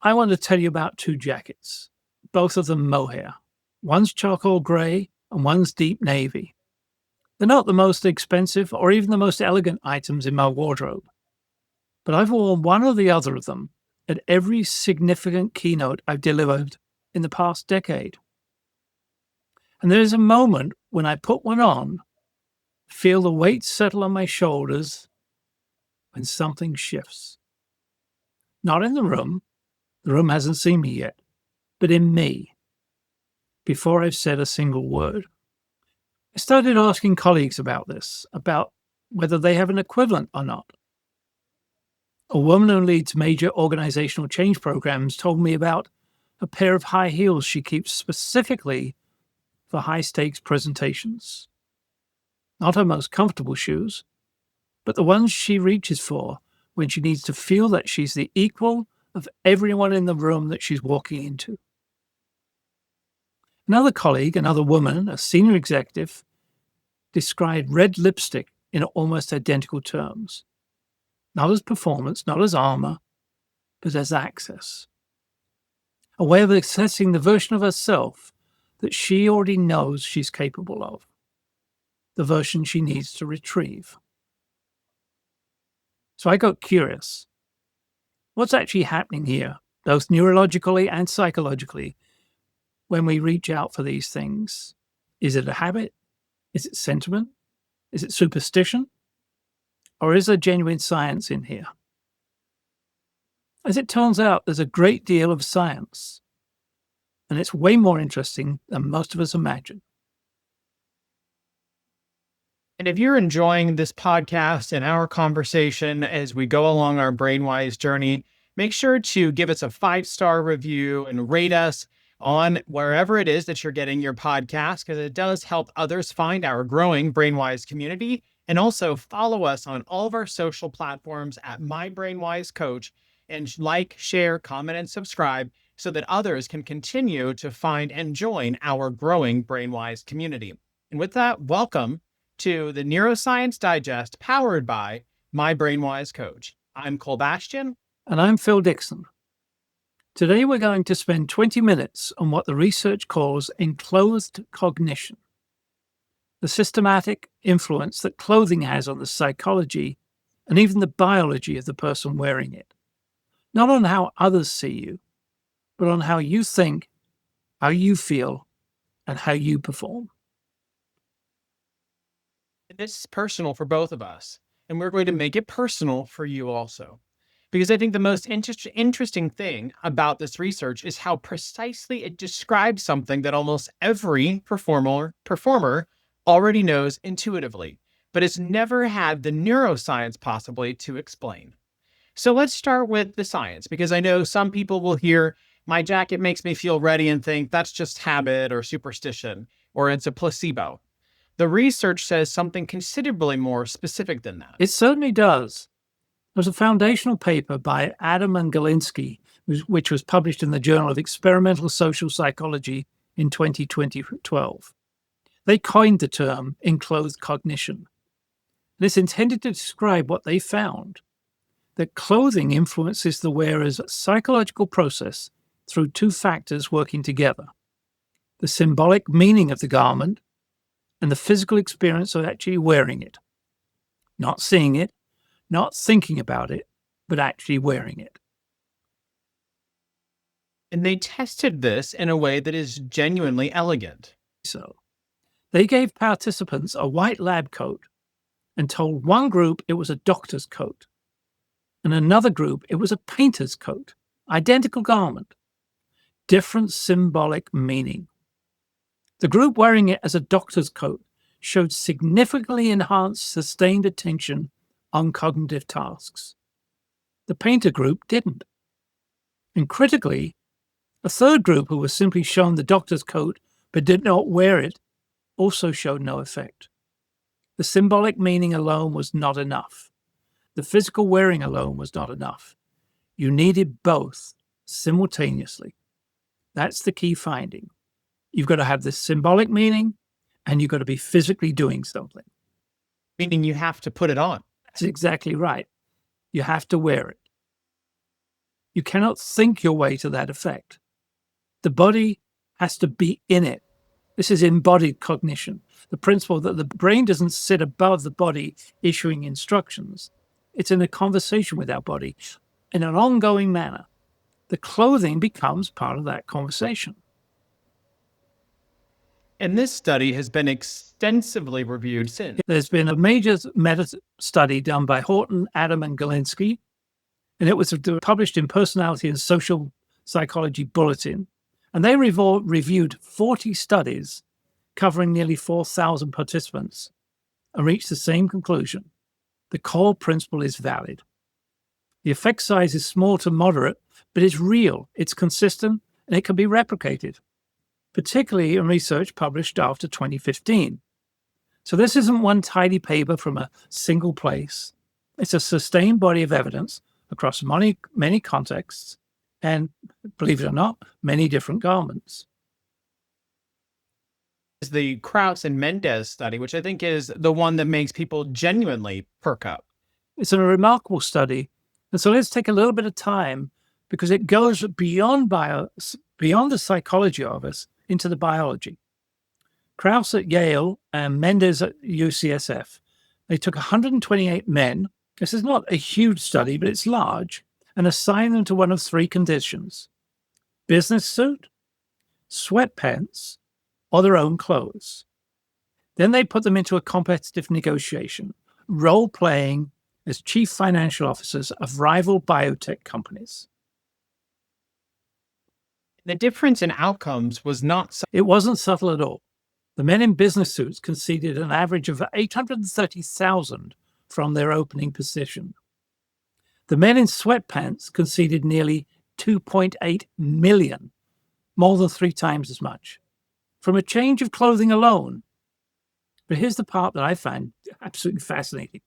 I want to tell you about two jackets, both of them mohair. One's charcoal gray and one's deep navy. They're not the most expensive or even the most elegant items in my wardrobe, but I've worn one or the other of them at every significant keynote I've delivered in the past decade. And there is a moment when I put one on, feel the weight settle on my shoulders, when something shifts. Not in the room hasn't seen me yet, but in me, before I've said a single word. I started asking colleagues about this, about whether they have an equivalent or not. A woman who leads major organizational change programs told me about a pair of high heels she keeps specifically for high-stakes presentations. Not her most comfortable shoes, but the ones she reaches for when she needs to feel that she's the equal of everyone in the room that she's walking into. Another colleague, another woman, a senior executive, described red lipstick in almost identical terms. Not as performance, not as armor, but as access. A way of accessing the version of herself that she already knows she's capable of. The version she needs to retrieve. So I got curious. What's actually happening here, both neurologically and psychologically, when we reach out for these things? Is it a habit? Is it sentiment? Is it superstition? Or is there genuine science in here? As it turns out, there's a great deal of science, and it's way more interesting than most of us imagine. And if you're enjoying this podcast and our conversation as we go along our BrainWise journey, make sure to give us a 5-star review and rate us on wherever it is that you're getting your podcast, because it does help others find our growing BrainWise community. And also follow us on all of our social platforms at My BrainWise Coach, and like, share, comment, and subscribe so that others can continue to find and join our growing BrainWise community. And with that, welcome to the Neuroscience Digest powered by My BrainWise Coach. I'm Bastian. And I'm Phil Dixon. Today we're going to spend 20 minutes on what the research calls enclothed cognition, the systematic influence that clothing has on the psychology and even the biology of the person wearing it. Not on how others see you, but on how you think, how you feel, and how you perform. This is personal for both of us, and we're going to make it personal for you also. Because I think the most interesting thing about this research is how precisely it describes something that almost every performer already knows intuitively, but has never had the neuroscience possibly to explain. So let's start with the science, because I know some people will hear, my jacket makes me feel ready, and think that's just habit or superstition, or it's a placebo. The research says something considerably more specific than that. It certainly does. There's a foundational paper by Adam and Galinsky, which was published in the Journal of Experimental Social Psychology in 2012. They coined the term enclothed cognition. And it's intended to describe what they found, that clothing influences the wearer's psychological process through two factors working together: the symbolic meaning of the garment and the physical experience of actually wearing it. Not seeing it, not thinking about it, but actually wearing it. And they tested this in a way that is genuinely elegant. So, they gave participants a white lab coat and told one group it was a doctor's coat, and another group it was a painter's coat. Identical garment, different symbolic meaning. The group wearing it as a doctor's coat showed significantly enhanced sustained attention on cognitive tasks. The painter group didn't. And critically, a third group who was simply shown the doctor's coat but did not wear it also showed no effect. The symbolic meaning alone was not enough. The physical wearing alone was not enough. You needed both simultaneously. That's the key finding. You've got to have the symbolic meaning, and you've got to be physically doing something. Meaning you have to put it on. That's exactly right. You have to wear it. You cannot think your way to that effect. The body has to be in it. This is embodied cognition, the principle that the brain doesn't sit above the body issuing instructions. It's in a conversation with our body in an ongoing manner. The clothing becomes part of that conversation. And this study has been extensively reviewed since. There's been a major meta-study done by Adam and Galinsky, and it was published in Personality and Social Psychology Bulletin. And they reviewed 40 studies covering nearly 4,000 participants and reached the same conclusion. The core principle is valid. The effect size is small to moderate, but it's real, it's consistent, and it can be replicated, particularly in research published after 2015. So this isn't one tidy paper from a single place. It's a sustained body of evidence across many contexts and, believe it or not, many different garments. The Kraus and Mendes study, which I think is the one that makes people genuinely perk up. It's a remarkable study. And so let's take a little bit of time because it goes beyond the psychology of us into the biology. Kraus at Yale and Mendes at UCSF, they took 128 men. This is not a huge study, but it's large, and assigned them to one of three conditions: business suit, sweatpants, or their own clothes. Then they put them into a competitive negotiation, role-playing as chief financial officers of rival biotech companies. The difference in outcomes was not It wasn't subtle at all. The men in business suits conceded an average of 830,000 from their opening position. The men in sweatpants conceded nearly 2.8 million, more than 3 times as much, from a change of clothing alone. But here's the part that I find absolutely fascinating.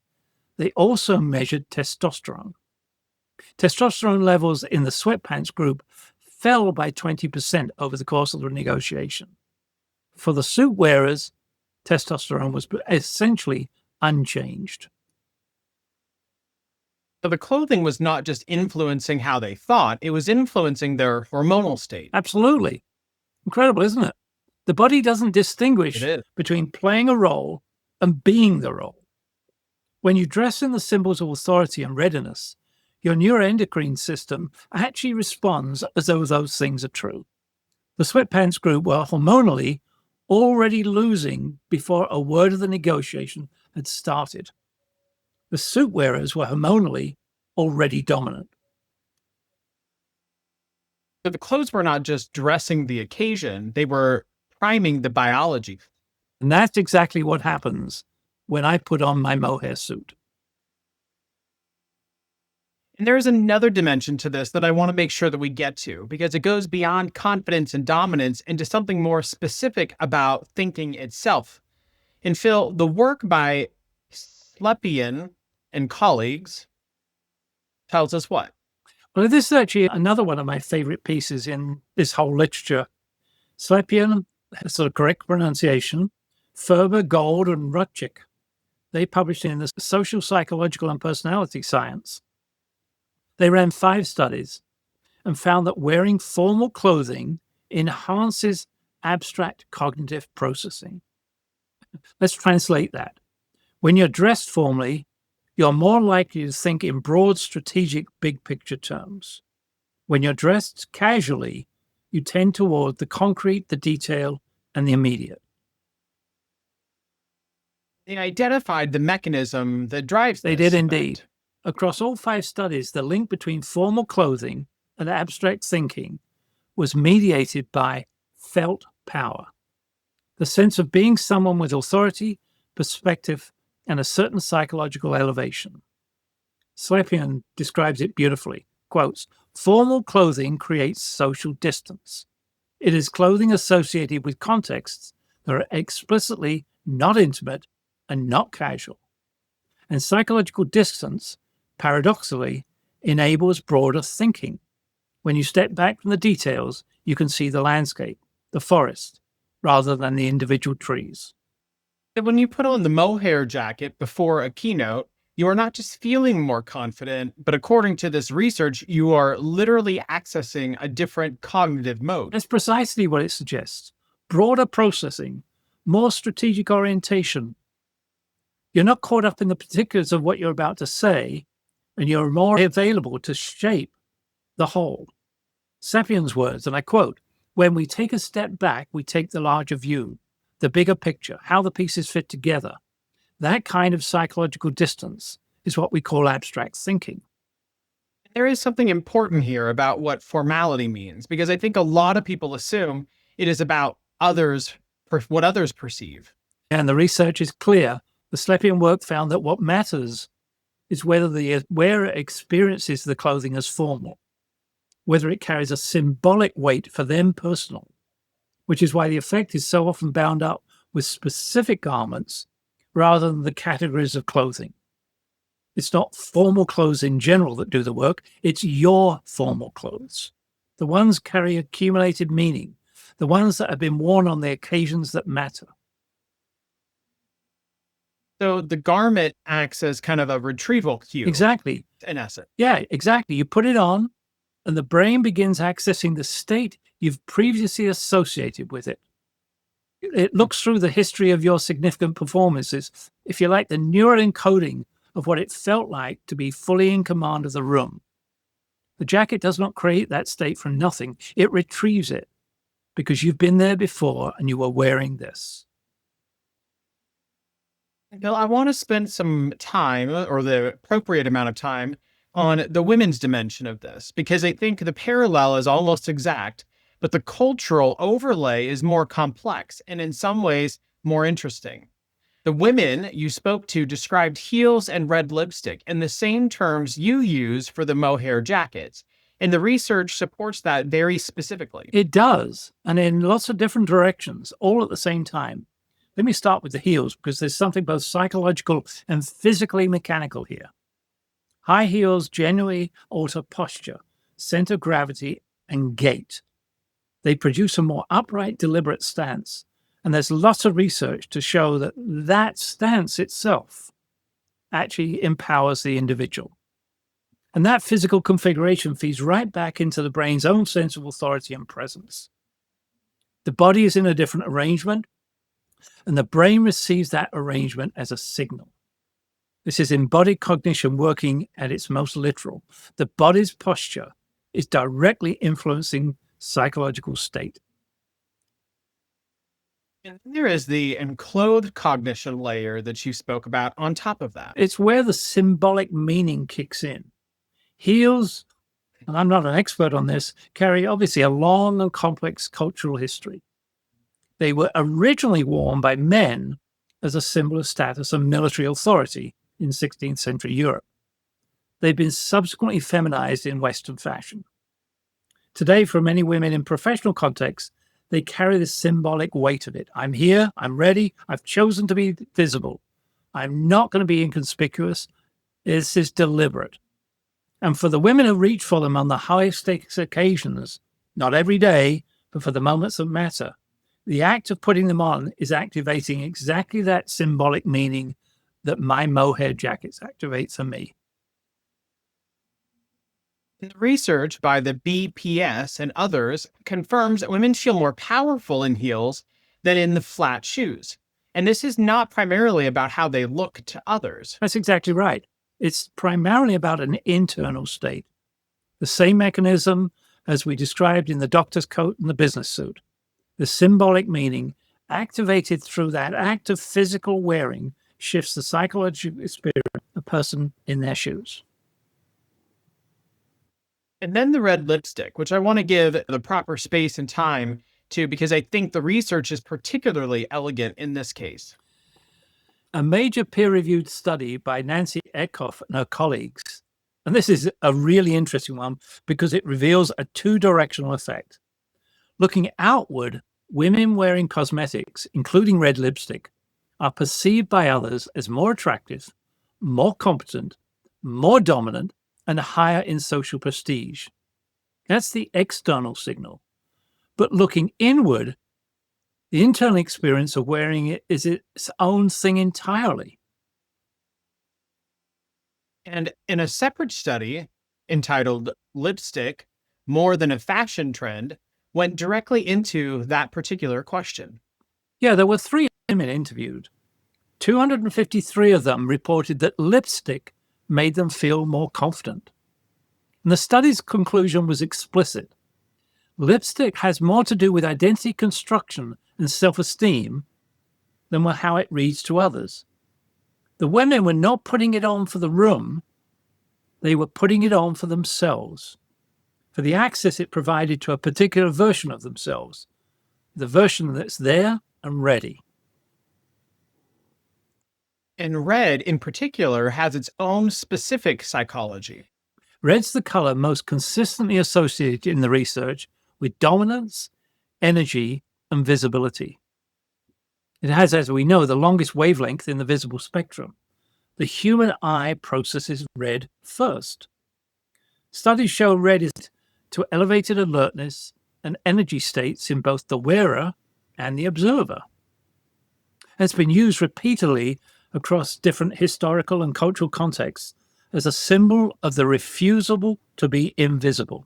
They also measured testosterone. Testosterone levels in the sweatpants group fell by 20% over the course of the negotiation. For the suit wearers, testosterone was essentially unchanged. So the clothing was not just influencing how they thought, it was influencing their hormonal state. Absolutely. Incredible, isn't it? The body doesn't distinguish between playing a role and being the role. When you dress in the symbols of authority and readiness, your neuroendocrine system actually responds as though those things are true. The sweatpants group were hormonally already losing before a word of the negotiation had started. The suit wearers were hormonally already dominant. So the clothes were not just dressing the occasion, they were priming the biology. And that's exactly what happens when I put on my mohair suit. And there's another dimension to this that I want to make sure that we get to, because it goes beyond confidence and dominance into something more specific about thinking itself. And Phil, the work by Slepian and colleagues tells us what? Well, this is actually another one of my favorite pieces in this whole literature. Slepian, that's the correct pronunciation, Ferber, Gold, and Rutchick. They published in the Social, Psychological, and Personality Science. They ran 5 studies and found that wearing formal clothing enhances abstract cognitive processing. Let's translate that. When you're dressed formally, you're more likely to think in broad, strategic, big picture terms. When you're dressed casually, you tend toward the concrete, the detail, and the immediate. They identified the mechanism that drives this. They did indeed. Across all 5 studies, the link between formal clothing and abstract thinking was mediated by felt power, the sense of being someone with authority, perspective, and a certain psychological elevation. Slepian describes it beautifully. Quotes, "Formal clothing creates social distance. It is clothing associated with contexts that are explicitly not intimate and not casual. And psychological distance, paradoxically, enables broader thinking. When you step back from the details, you can see the landscape, the forest, rather than the individual trees." When you put on the mohair jacket before a keynote, You are not just feeling more confident, but according to this research, you are literally accessing a different cognitive mode. That's precisely what it suggests. Broader processing, more strategic orientation. You're not caught up in the particulars of what you're about to say, and you're more available to shape the whole. Slepian's words, and I quote, "When we take a step back, we take the larger view, the bigger picture, how the pieces fit together. That kind of psychological distance is what we call abstract thinking." There is something important here about what formality means, because I think a lot of people assume it is about others, what others perceive. And the research is clear. The Slepian work found that what matters is whether the wearer experiences the clothing as formal, whether it carries a symbolic weight for them personal, which is why the effect is so often bound up with specific garments rather than the categories of clothing. It's not formal clothes in general that do the work, it's your formal clothes. The ones carry accumulated meaning, the ones that have been worn on the occasions that matter. So the garment acts as kind of a retrieval cue. Exactly. In essence. Yeah, exactly. You put it on, and the brain begins accessing the state you've previously associated with it. It looks through the history of your significant performances, if you like, the neural encoding of what it felt like to be fully in command of the room. The jacket does not create that state from nothing. It retrieves it because you've been there before and you were wearing this. Bill, I want to spend some time, or the appropriate amount of time, on the women's dimension of this, because I think the parallel is almost exact, but the cultural overlay is more complex and in some ways more interesting. The women you spoke to described heels and red lipstick in the same terms you use for the mohair jackets, and the research supports that very specifically. It does, and in lots of different directions, all at the same time. Let me start with the heels, because there's something both psychological and physically mechanical here. High heels generally alter posture, center of gravity, and gait. They produce a more upright, deliberate stance, and there's lots of research to show that that stance itself actually empowers the individual. And that physical configuration feeds right back into the brain's own sense of authority and presence. The body is in a different arrangement, and the brain receives that arrangement as a signal. This is embodied cognition working at its most literal. The body's posture is directly influencing psychological state. And there is the enclothed cognition layer that you spoke about on top of that. It's where the symbolic meaning kicks in. Heels, and I'm not an expert on this, carry obviously a long and complex cultural history. They were originally worn by men as a symbol of status and military authority in 16th century Europe. They've been subsequently feminized in Western fashion. Today, for many women in professional contexts, they carry the symbolic weight of it. I'm here, I'm ready, I've chosen to be visible. I'm not going to be inconspicuous. This is deliberate. And for the women who reach for them on the highest stakes occasions, not every day, but for the moments that matter, the act of putting them on is activating exactly that symbolic meaning that my mohair jackets activate for me. The research by the BPS and others confirms that women feel more powerful in heels than in the flat shoes. And this is not primarily about how they look to others. That's exactly right. It's primarily about an internal state. The same mechanism as we described in the doctor's coat and the business suit. The symbolic meaning activated through that act of physical wearing shifts the psychological experience of a person in their shoes. And then the red lipstick, which I want to give the proper space and time to, because I think the research is particularly elegant in this case. A major peer-reviewed study by Nancy Eckhoff and her colleagues, and this is a really interesting one because it reveals a two-directional effect. Looking outward, women wearing cosmetics, including red lipstick, are perceived by others as more attractive, more competent, more dominant, and higher in social prestige. That's the external signal. But looking inward, the internal experience of wearing it is its own thing entirely. And in a separate study entitled Lipstick, More Than a Fashion Trend, went directly into that particular question. Yeah, there were 3 women interviewed. 253 of them reported that lipstick made them feel more confident. And the study's conclusion was explicit. Lipstick has more to do with identity construction and self-esteem than with how it reads to others. The women were not putting it on for the room, they were putting it on for themselves, for the access it provided to a particular version of themselves, the version that's there and ready. And red, in particular, has its own specific psychology. Red's the color most consistently associated in the research with dominance, energy, and visibility. It has, as we know, the longest wavelength in the visible spectrum. The human eye processes red first. Studies show red is to elevated alertness and energy states in both the wearer and the observer. It's been used repeatedly across different historical and cultural contexts as a symbol of the refusal to be invisible,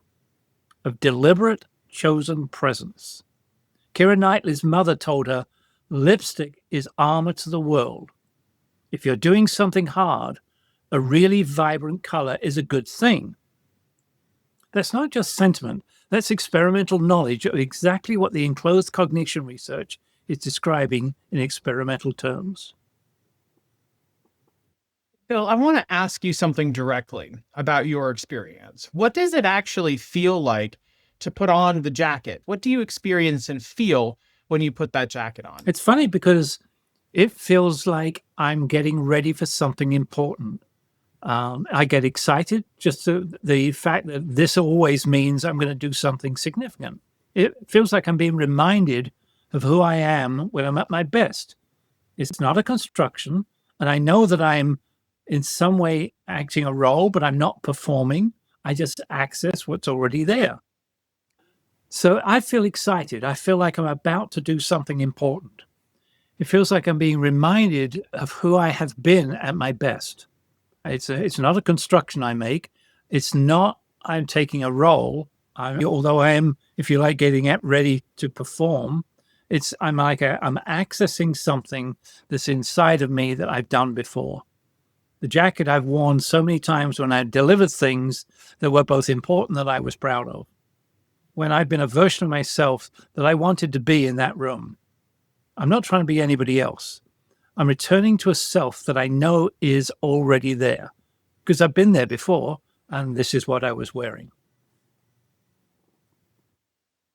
of deliberate, chosen presence. Keira Knightley's mother told her, lipstick is armor to the world. If you're doing something hard, a really vibrant color is a good thing. That's not just sentiment, that's experimental knowledge of exactly what the enclosed cognition research is describing in experimental terms. Phil, I want to ask you something directly about your experience. What does it actually feel like to put on the jacket? What do you experience and feel when you put that jacket on? It's funny because it feels like I'm getting ready for something important. I get excited just to the fact that this always means I'm going to do something significant. It feels like I'm being reminded of who I am when I'm at my best. It's not a construction, and I know that I'm in some way acting a role, but I'm not performing. I just access what's already there. So I feel excited. I feel like I'm about to do something important. It feels like I'm being reminded of who I have been at my best. It's not a construction I make. It's not I'm taking a role. Although I am, if you like, getting ready to perform. I'm accessing something that's inside of me that I've done before. The jacket I've worn so many times when I delivered things that were both important that I was proud of. When I've been a version of myself that I wanted to be in that room. I'm not trying to be anybody else. I'm returning to a self that I know is already there because I've been there before and this is what I was wearing.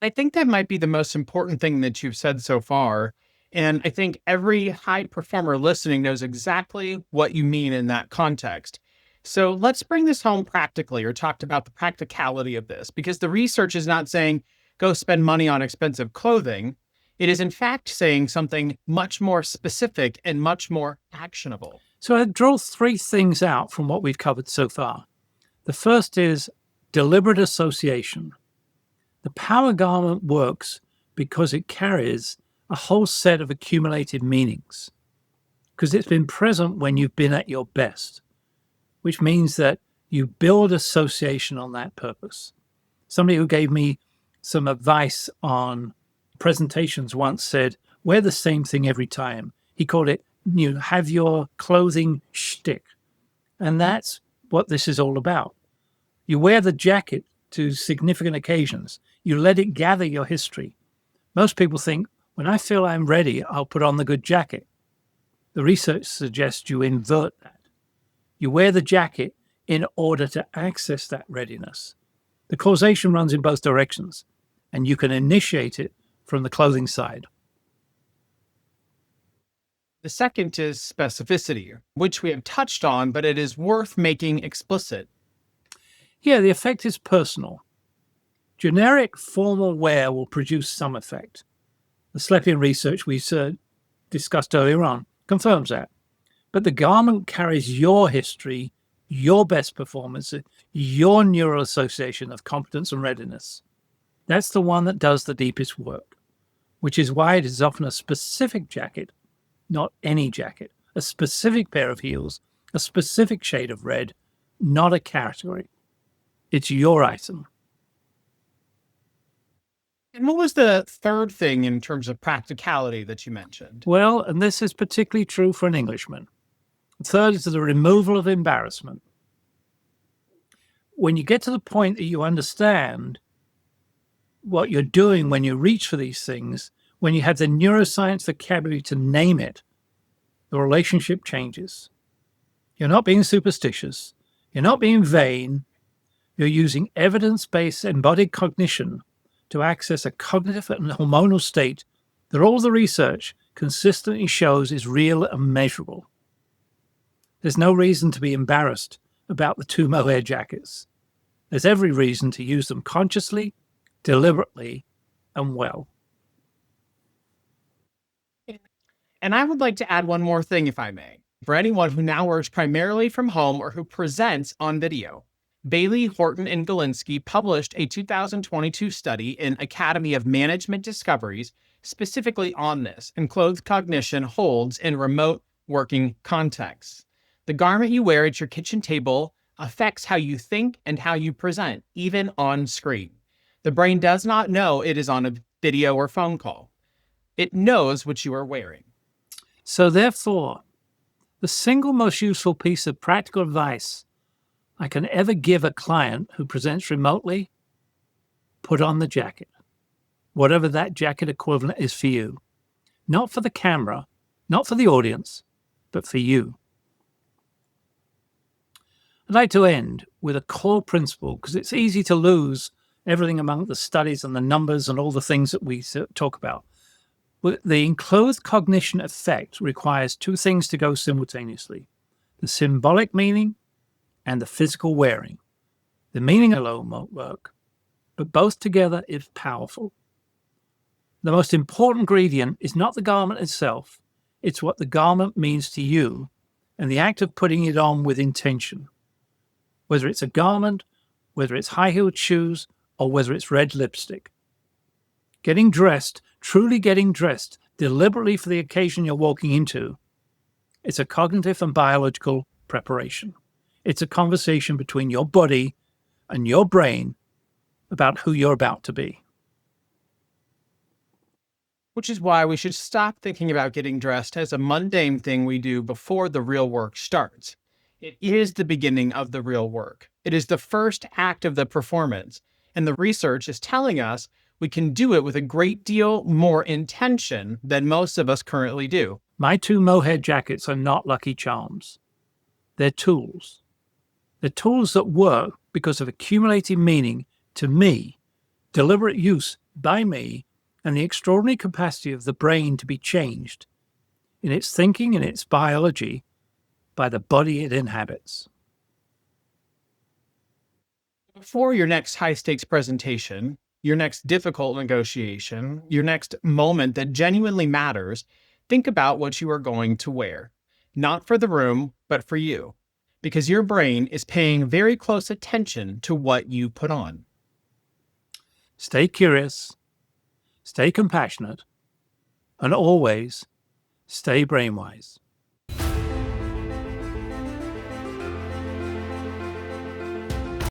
I think that might be the most important thing that you've said so far. And I think every high performer listening knows exactly what you mean in that context. So let's bring this home practically, or talk about the practicality of this, because the research is not saying go spend money on expensive clothing. It is in fact saying something much more specific and much more actionable. So I draw 3 things out from what we've covered so far. The first is deliberate association. The power garment works because it carries a whole set of accumulated meanings, because it's been present when you've been at your best, which means that you build association on that purpose. Somebody who gave me some advice on presentations once said, wear the same thing every time. He called it, have your clothing shtick. And that's what this is all about. You wear the jacket to significant occasions. You let it gather your history. Most people think, when I feel I'm ready, I'll put on the good jacket. The research suggests you invert that. You wear the jacket in order to access that readiness. The causation runs in both directions, and you can initiate it from the clothing side. The second is specificity, which we have touched on, but it is worth making explicit. Yeah, the effect is personal. Generic formal wear will produce some effect. The Slepian research we discussed earlier on confirms that. But the garment carries your history, your best performance, your neural association of competence and readiness. That's the one that does the deepest work, which is why it is often a specific jacket, not any jacket, a specific pair of heels, a specific shade of red, not a category. It's your item. And what was the third thing in terms of practicality that you mentioned? Well, and this is particularly true for an Englishman. The third is the removal of embarrassment. When you get to the point that you understand what you're doing when you reach for these things, when you have the neuroscience vocabulary to name it, the relationship changes. You're not being superstitious. You're not being vain. You're using evidence-based embodied cognition to access a cognitive and hormonal state that all the research consistently shows is real and measurable. There's no reason to be embarrassed about the 2 mohair jackets. There's every reason to use them consciously, deliberately, and well. And I would like to add one more thing, if I may. For anyone who now works primarily from home or who presents on video, Bailey, Horton, and Galinsky published a 2022 study in Academy of Management Discoveries specifically on this. Enclothed cognition holds in remote working contexts. The garment you wear at your kitchen table affects how you think and how you present, even on screen. The brain does not know it is on a video or phone call. It knows what you are wearing. So therefore, the single most useful piece of practical advice I can ever give a client who presents remotely, put on the jacket, whatever that jacket equivalent is for you. Not for the camera, not for the audience, but for you. I'd like to end with a core principle because it's easy to lose everything among the studies and the numbers and all the things that we talk about. The enclothed cognition effect requires 2 things to go simultaneously: the symbolic meaning and the physical wearing. The meaning alone won't work, but both together is powerful. The most important ingredient is not the garment itself, it's what the garment means to you and the act of putting it on with intention. Whether it's a garment, whether it's high-heeled shoes, or whether it's red lipstick. Getting dressed, truly getting dressed, deliberately for the occasion you're walking into, it's a cognitive and biological preparation. It's a conversation between your body and your brain about who you're about to be. Which is why we should stop thinking about getting dressed as a mundane thing we do before the real work starts. It is the beginning of the real work. It is the first act of the performance. And the research is telling us we can do it with a great deal more intention than most of us currently do. My 2 mohair jackets are not lucky charms. They're tools. They're tools that work because of accumulated meaning to me, deliberate use by me, and the extraordinary capacity of the brain to be changed in its thinking and its biology by the body it inhabits. Before your next high-stakes presentation, your next difficult negotiation, your next moment that genuinely matters, think about what you are going to wear. Not for the room, but for you. Because your brain is paying very close attention to what you put on. Stay curious, stay compassionate, and always stay BrainWise.